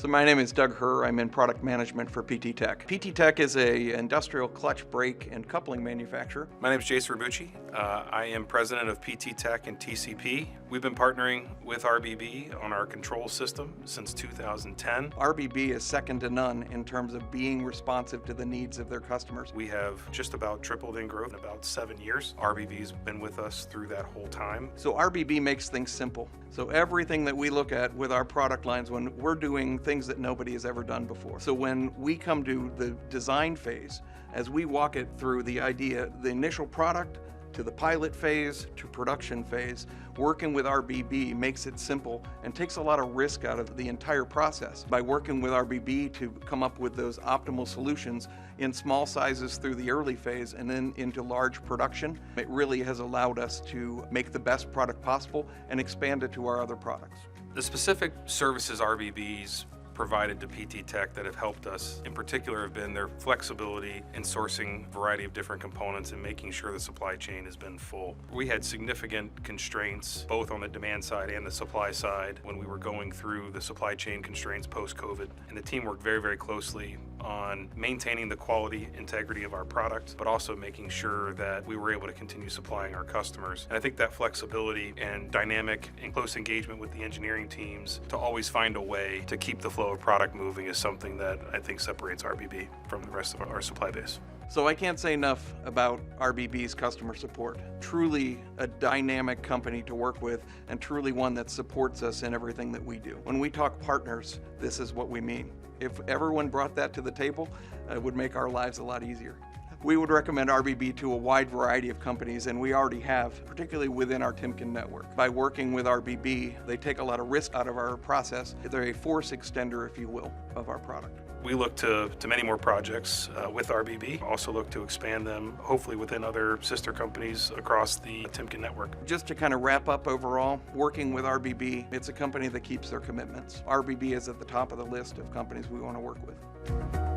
So my name is Doug Herr. I'm in product management for PT Tech. PT Tech is a industrial clutch brake and coupling manufacturer. My name is Jason Rabucci. I am president of PT Tech and TCP. We've been partnering with RBB on our control system since 2010. RBB is second to none in terms of being responsive to the needs of their customers. We have just about tripled in growth in about 7 years. RBB's been with us through that whole time. So RBB makes things simple. So everything that we look at with our product lines, when we're doing things that nobody has ever done before. So when we come to the design phase, as we walk it through the idea, the initial product, to the pilot phase, to production phase, working with RBB makes it simple and takes a lot of risk out of the entire process. By working with RBB to come up with those optimal solutions in small sizes through the early phase and then into large production, it really has allowed us to make the best product possible and expand it to our other products. The specific services RBB's provided to PT Tech that have helped us in particular have been their flexibility in sourcing a variety of different components and making sure the supply chain has been full. We had significant constraints both on the demand side and the supply side when we were going through the supply chain constraints post-COVID, and the team worked very, very closely on maintaining the quality integrity of our product, but also making sure that we were able to continue supplying our customers. And I think that flexibility and dynamic and close engagement with the engineering teams to always find a way to keep the flow of product moving is something that I think separates RBB from the rest of our supply base. So I can't say enough about RBB's customer support. Truly a dynamic company to work with and truly one that supports us in everything that we do. When we talk partners, this is what we mean. If everyone brought that to the table, it would make our lives a lot easier. We would recommend RBB to a wide variety of companies, and we already have, particularly within our Timken network. By working with RBB, they take a lot of risk out of our process. They're a force extender, if you will, of our product. We look to many more projects with RBB, also look to expand them, hopefully within other sister companies across the Timken network. Just to kind of wrap up overall, working with RBB, it's a company that keeps their commitments. RBB is at the top of the list of companies we want to work with.